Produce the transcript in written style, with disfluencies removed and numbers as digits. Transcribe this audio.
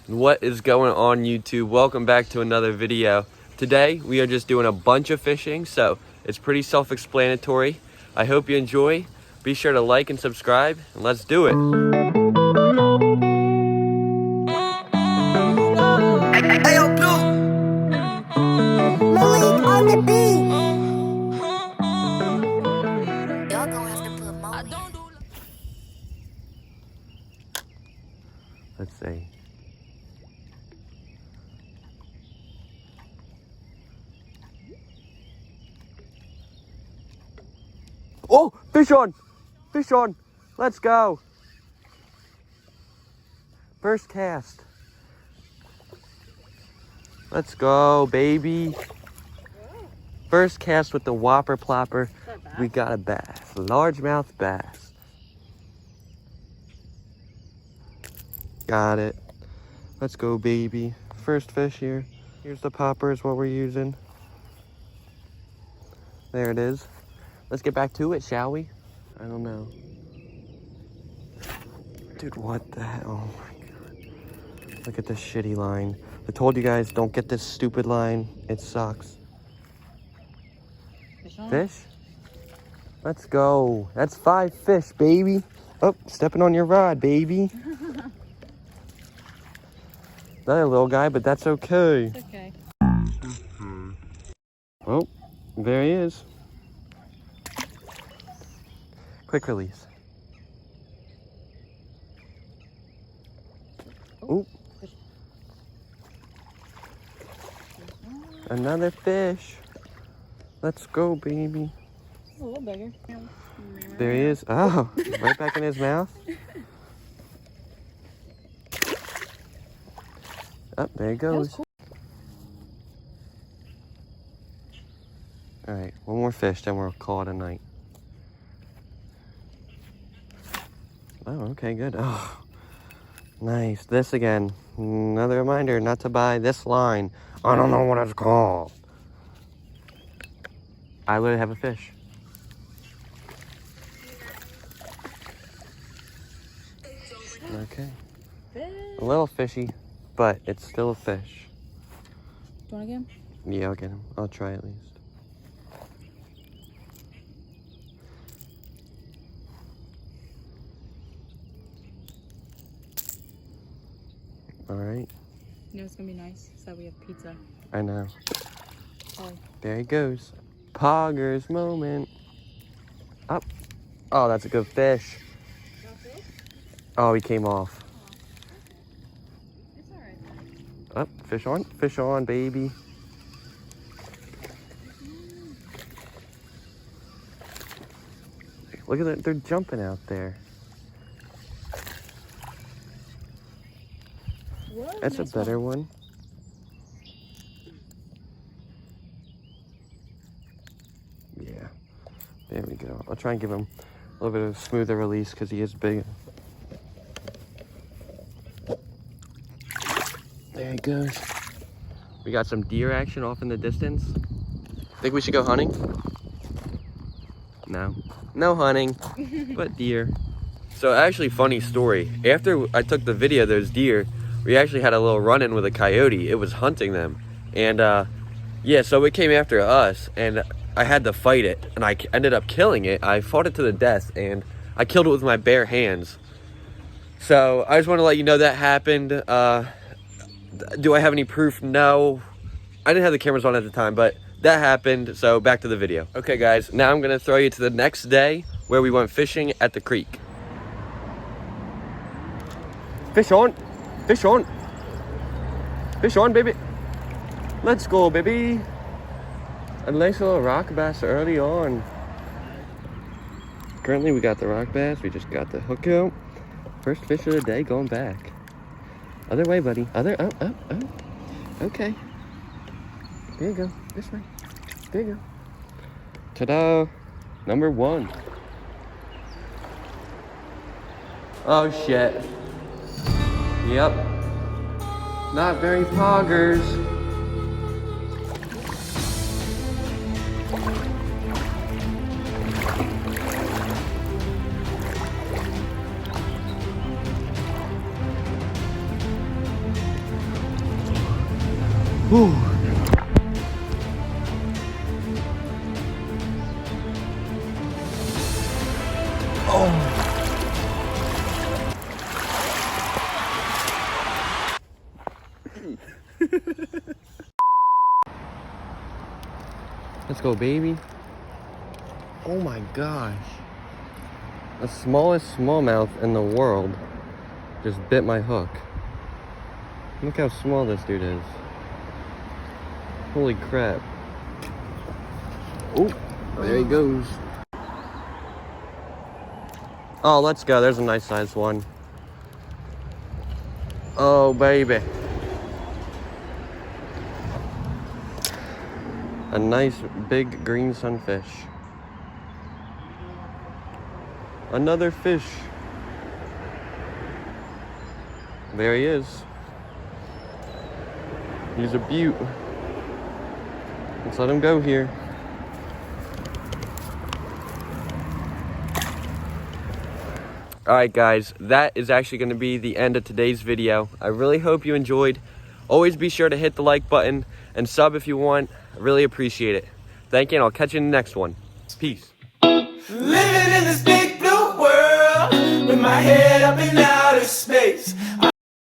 What is going on, YouTube? Welcome back to another video. Today we are just doing a bunch of fishing, so it's pretty self-explanatory. I hope you enjoy. Be sure to like and subscribe, and let's do it. Ayo, Blue. Malik on the beat. Y'all gonna have to put more in. Let's see. Oh, fish on! Fish on! Let's go! First cast. Let's go, baby. First cast with the whopper plopper. We got a bass, largemouth bass. Got it. Let's go, baby. First fish here. Here's the popper is what we're using. There it is. Let's get back to it, shall we? I don't know. Dude, what the hell? Oh my God. Look at this shitty line. I told you guys, don't get this stupid line. It sucks. Fish? Let's go. That's 5 fish, baby. Oh, stepping on your rod, baby. Another little guy, but that's okay. It's okay. Oh, there he is. Quick release. Ooh. Another fish. Let's go, baby. A little bigger. There he is. Oh, right back in his mouth. Oh, there he goes. Cool. All right, one more fish, then we'll call it a night. Oh, okay, good. Oh, nice. This again. Another reminder not to buy this line. I don't know what it's called. I literally have a fish. Okay. Fish. A little fishy, but it's still a fish. Do you want to get him? Yeah, I'll get him. I'll try at least. All right. You know it's gonna be nice. So we have pizza. I know. Oh. There he goes. Poggers moment. Up. Oh, that's a good fish. Oh, he came off. It's alright. Up, fish on, baby. Look at that, they're jumping out there. What? That's a better one. Yeah, there we go. I'll try and give him a little bit of a smoother release because he is big. There he goes. We got some deer action off in the distance. Think we should go hunting? No. No hunting, but deer. So actually, funny story. After I took the video of those deer, we actually had a little run-in with a coyote. It was hunting them. And yeah, so it came after us and I had to fight it and I ended up killing it. I fought it to the death and I killed it with my bare hands. So I just want to let you know that happened. Do I have any proof? No. I didn't have the cameras on at the time, but that happened. So back to the video. Okay, guys, now I'm going to throw you to the next day where we went fishing at the creek. Fish on. Fish on. Fish on, baby. Let's go, baby. A nice little rock bass early on. Currently, we got the rock bass. We just got the hook out. First fish of the day going back. Other way, buddy. Oh. Okay. There you go. This way. There you go. Ta-da. Number 1. Oh, shit. Yep. Not very poggers. Whew. Oh. Let's go, baby. Oh my gosh. The smallest smallmouth in the world just bit my hook. Look how small this dude is. Holy crap. Oh, there he goes. Oh, let's go. There's a nice sized one. Oh, baby. A nice big green sunfish. Another fish. There he is. He's a beaut. Let's let him go here. Alright guys, that is actually going to be the end of today's video. I really hope you enjoyed. Always be sure to hit the like button and sub if you want. I really appreciate it. Thank you, and I'll catch you in the next one. Peace. Living in this big blue world with my head up in outer space.